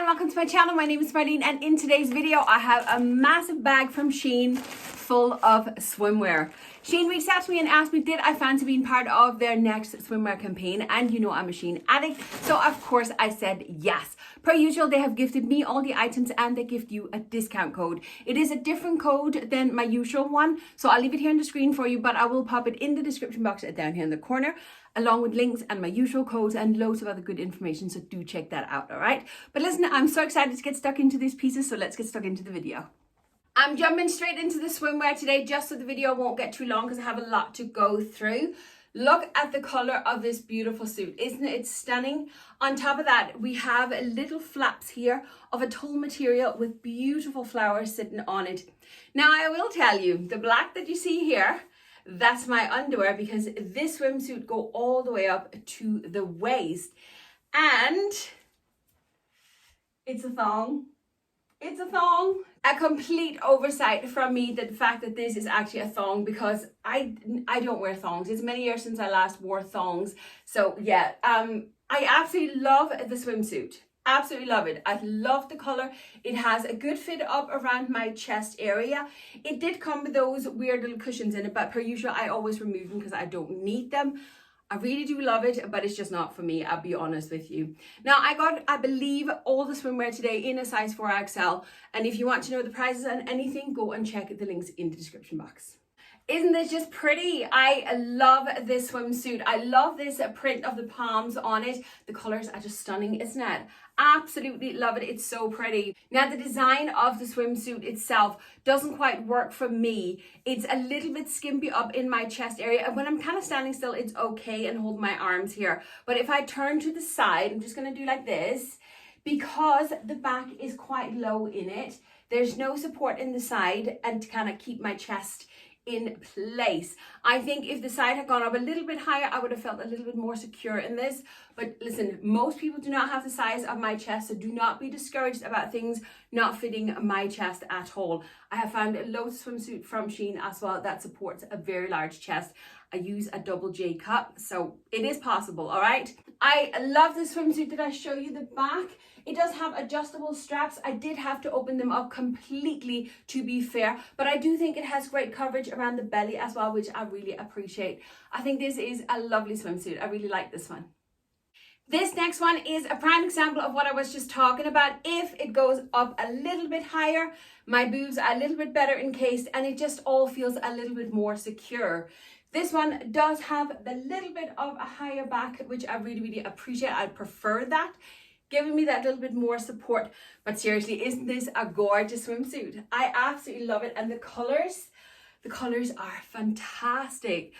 welcome to my channel. My name is Marleen, and in today's video I have a massive bag from SHEIN full of swimwear. SHEIN reached out to me and asked me did I fancy being part of their next swimwear campaign, and you know I'm a SHEIN addict, so of course I said yes. Per usual, they have gifted me all the items and they gift you a discount code. It is a different code than my usual one, so I'll leave it here on the screen for you, but I will pop it in the description box down here in the corner, along with links and my usual codes and loads of other good information, so do check that out, all right? But listen, I'm so excited to get stuck into these pieces, so let's get stuck into the video. I'm jumping straight into the swimwear today, just so the video won't get too long because I have a lot to go through. Look at the color of this beautiful suit. Isn't it stunning? On top of that, we have little flaps here of a tulle material with beautiful flowers sitting on it. Now, I will tell you, the black that you see here, that's my underwear, because this swimsuit go all the way up to the waist, and it's a thong. It's a thong. A complete oversight from me, the fact that this is actually a thong, because I don't wear thongs. It's many years since I last wore thongs. So yeah, I absolutely love the swimsuit. Absolutely love it. I love the color. It has a good fit up around my chest area. It did come with those weird little cushions in it, but per usual, I always remove them because I don't need them. I really do love it, but it's just not for me, I'll be honest with you. Now, I got, I believe, all the swimwear today in a size 4XL. And if you want to know the prices on anything, go and check the links in the description box. Isn't this just pretty? I love this swimsuit. I love this print of the palms on it. The colors are just stunning, isn't it? Absolutely love it. It's so pretty. Now, the design of the swimsuit itself doesn't quite work for me. It's a little bit skimpy up in my chest area. And when I'm kind of standing still, it's okay and hold my arms here. But if I turn to the side, I'm just going to do like this, because the back is quite low in it. There's no support in the side and to kind of keep my chest in place. I think if the side had gone up a little bit higher, I would have felt a little bit more secure in this. But listen, most people do not have the size of my chest, so do not be discouraged about things not fitting my chest at all. I have found loads of swimsuit from SHEIN as well that supports a very large chest. I use a double J cup, so it is possible, all right? I love this swimsuit. Did I show you the back? It does have adjustable straps. I did have to open them up completely, to be fair, but I do think it has great coverage around the belly as well, which I really appreciate. I think this is a lovely swimsuit. I really like this one. This next one is a prime example of what I was just talking about. If it goes up a little bit higher, my boobs are a little bit better encased, and it just all feels a little bit more secure. This one does have the little bit of a higher back, which I really, really appreciate. I prefer that, giving me that little bit more support. But seriously, isn't this a gorgeous swimsuit? I absolutely love it. And the colors are fantastic.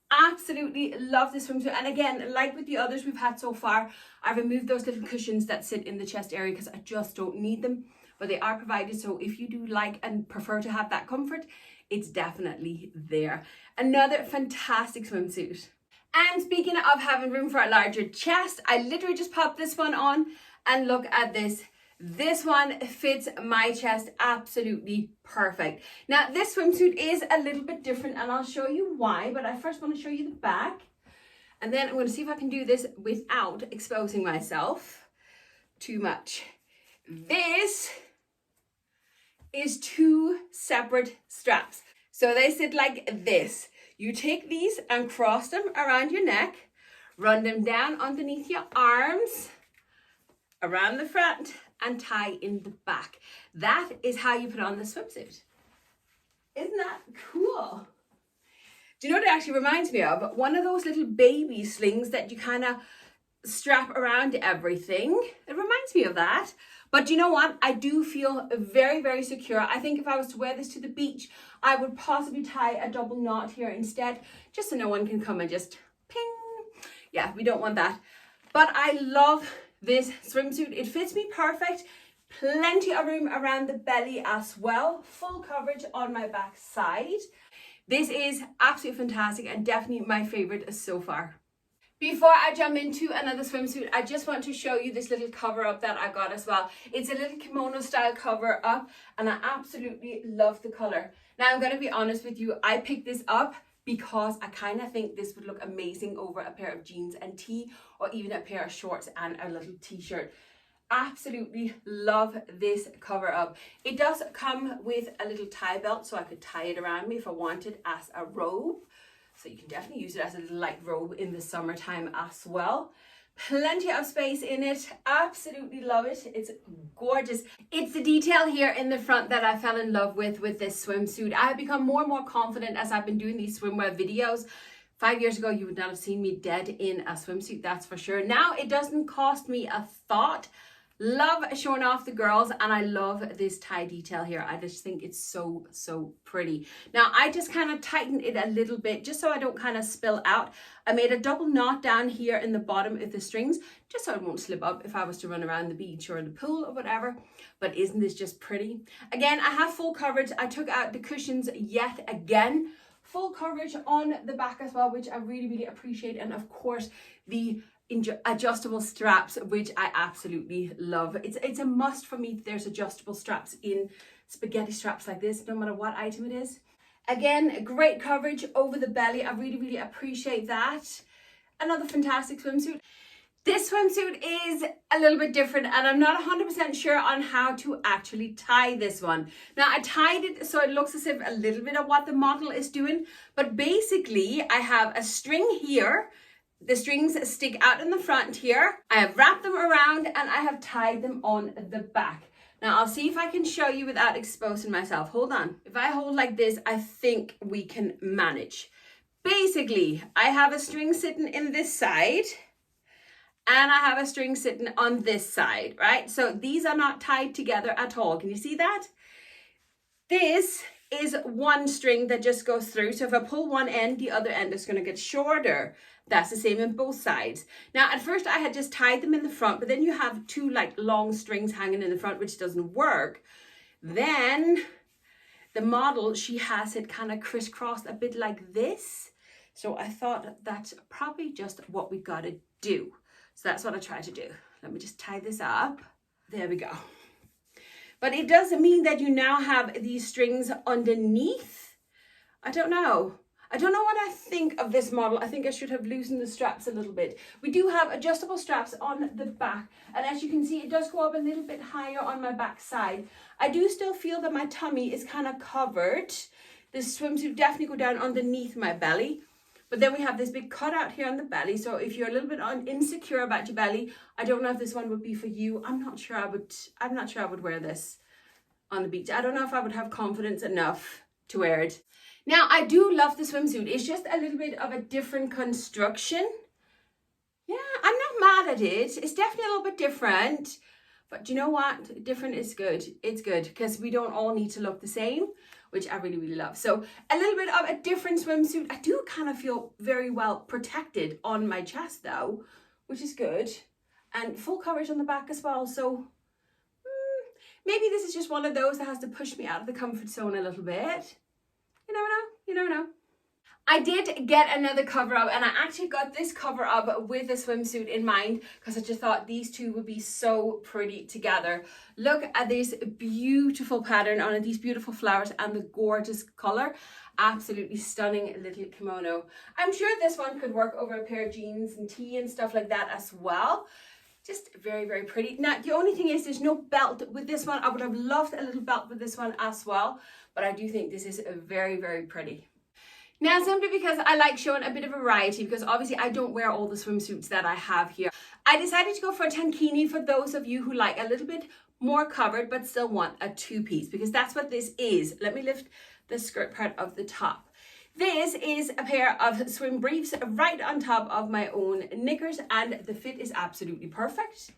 Absolutely love this swimsuit. And again, like with the others we've had so far, I've removed those little cushions that sit in the chest area because I just don't need them, but they are provided. So if you do like and prefer to have that comfort, it's definitely there. Another fantastic swimsuit. And speaking of having room for a larger chest, I literally just popped this one on, and look at this. This one fits my chest absolutely perfect. Now, this swimsuit is a little bit different, and I'll show you why, but I first want to show you the back. And then I'm going to see if I can do this without exposing myself too much. This is two separate straps. So they sit like this. You take these and cross them around your neck, run them down underneath your arms, around the front, and tie in the back. That is how you put on the swimsuit. Isn't that cool? Do you know what it actually reminds me of? One of those little baby slings that you kind of strap around everything. It reminds me of that. But you know what? I do feel very, very secure. I think if I was to wear this to the beach, I would possibly tie a double knot here instead, just so no one can come and just ping. Yeah, we don't want that. But I love this swimsuit. It fits me perfect. Plenty of room around the belly as well. Full coverage on my back side. This is absolutely fantastic and definitely my favorite so far. Before I jump into another swimsuit, I just want to show you this little cover up that I got as well. It's a little kimono style cover up, and I absolutely love the color. Now, I'm going to be honest with you, I picked this up because I kind of think this would look amazing over a pair of jeans and tee, or even a pair of shorts and a little t-shirt. Absolutely love this cover up. It does come with a little tie belt, so I could tie it around me if I wanted as a robe. So you can definitely use it as a little light robe in the summertime as well. Plenty of space in it. Absolutely love it. It's gorgeous. It's the detail here in the front that I fell in love with this swimsuit. I have become more and more confident as I've been doing these swimwear videos. 5 years ago, you would not have seen me dead in a swimsuit, that's for sure. Now it doesn't cost me a thought. Love showing off the girls, and I love this tie detail here. I just think it's so, so pretty. Now I just kind of tightened it a little bit just so I don't kind of spill out. I made a double knot down here in the bottom of the strings just so it won't slip up if I was to run around the beach or in the pool or whatever. But isn't this just pretty? Again, I have full coverage. I took out the cushions yet again. Full coverage on the back as well, which I really, really appreciate. And of course, the adjustable straps, which I absolutely love. It's a must for me. There's adjustable straps in spaghetti straps like this, no matter what item it is. Again, great coverage over the belly. I really, really appreciate that. Another fantastic swimsuit. This swimsuit is a little bit different, and I'm not 100% sure on how to actually tie this one. Now, I tied it so it looks as if a little bit of what the model is doing, but basically I have a string here. The strings stick out in the front here. I have wrapped them around and I have tied them on the back. Now I'll see if I can show you without exposing myself. Hold on. If I hold like this, I think we can manage. Basically, I have a string sitting in this side and I have a string sitting on this side, right? So these are not tied together at all. Can you see that? This is one string that just goes through. So if I pull one end, the other end is going to get shorter. That's the same in both sides. Now, at first I had just tied them in the front, but then you have two like long strings hanging in the front, which doesn't work. Then the model, she has it kind of crisscrossed a bit like this. So I thought that's probably just what we got to do. So that's what I tried to do. Let me just tie this up. There we go. But it doesn't mean that you now have these strings underneath. I don't know. I don't know what I think of this model. I think I should have loosened the straps a little bit. We do have adjustable straps on the back. And as you can see, it does go up a little bit higher on my back side. I do still feel that my tummy is kind of covered. This swimsuit definitely go down underneath my belly. But then we have this big cutout here on the belly. So if you're a little bit insecure about your belly, I don't know if this one would be for you. I'm not sure I would wear this on the beach. I don't know if I would have confidence enough to wear it. Now, I do love the swimsuit. It's just a little bit of a different construction. Yeah, I'm not mad at it. It's definitely a little bit different. But you know what? Different is good. It's good because we don't all need to look the same, which I really, really love. So a little bit of a different swimsuit. I do kind of feel very well protected on my chest though, which is good. And full coverage on the back as well. So maybe this is just one of those that has to push me out of the comfort zone a little bit. You never know. You never know. I did get another cover up, and I actually got this cover up with a swimsuit in mind because I just thought these two would be so pretty together. Look at this beautiful pattern on it, these beautiful flowers and the gorgeous color. Absolutely stunning little kimono. I'm sure this one could work over a pair of jeans and tee and stuff like that as well. Just very, very pretty. Now, the only thing is there's no belt with this one. I would have loved a little belt with this one as well, but I do think this is very, very pretty. Now, simply because I like showing a bit of variety, because obviously I don't wear all the swimsuits that I have here, I decided to go for a tankini for those of you who like a little bit more covered but still want a two-piece, because that's what this is. Let me lift the skirt part of the top. This is a pair of swim briefs right on top of my own knickers, and the fit is absolutely perfect.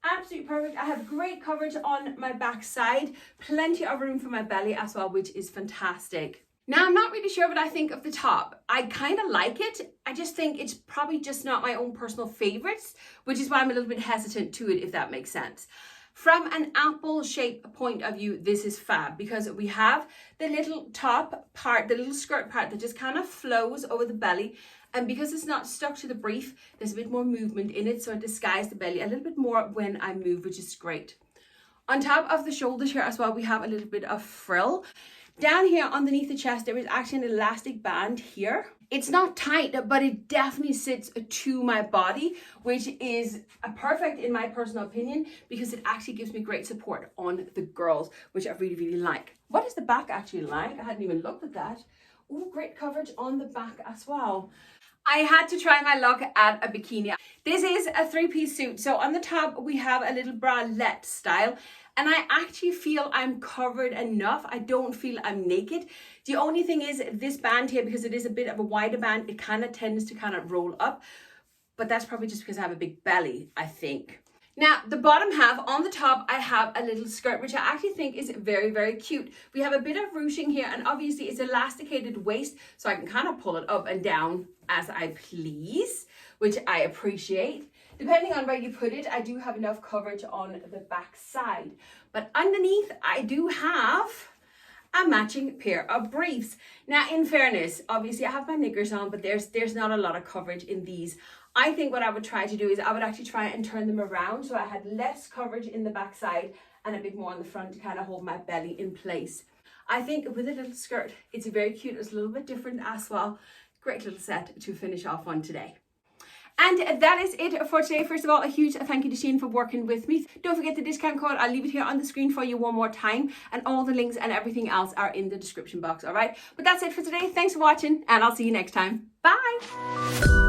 Absolutely perfect. I have great coverage on my back side, plenty of room for my belly as well, which is fantastic. Now, I'm not really sure what I think of the top. I kind of like it. I just think it's probably just not my own personal favorites, which is why I'm a little bit hesitant to it, if that makes sense. From an apple shape point of view, this is fab because we have the little top part, the little skirt part that just kind of flows over the belly. And because it's not stuck to the brief, there's a bit more movement in it. So it disguises the belly a little bit more when I move, which is great. On top of the shoulders here as well, we have a little bit of frill. Down here underneath the chest, there is actually an elastic band here. It's not tight, but it definitely sits to my body, which is a perfect in my personal opinion, because it actually gives me great support on the girls, which I really, really like. What is the back actually like? I hadn't even looked at that. Oh, great coverage on the back as well. I had to try my luck at a bikini. This is a 3-piece suit. So on the top, we have a little bralette style. And I actually feel I'm covered enough. I don't feel I'm naked. The only thing is this band here, because it is a bit of a wider band, it kind of tends to kind of roll up. But that's probably just because I have a big belly, I think. Now, the bottom half, on the top, I have a little skirt, which I actually think is very, very cute. We have a bit of ruching here, and obviously it's elasticated waist, so I can kind of pull it up and down as I please, which I appreciate. Depending on where you put it, I do have enough coverage on the back side. But underneath, I do have a matching pair of briefs. Now, in fairness, obviously I have my knickers on, but there's not a lot of coverage in these. I think what I would try to do is I would actually try and turn them around so I had less coverage in the back side and a bit more on the front to kind of hold my belly in place. I think with a little skirt, it's very cute. It's a little bit different as well. Great little set to finish off on today. And that is it for today. First of all, a huge thank you to SHEIN for working with me. Don't forget the discount code. I'll leave it here on the screen for you one more time. And all the links and everything else are in the description box, all right? But that's it for today. Thanks for watching, and I'll see you next time. Bye!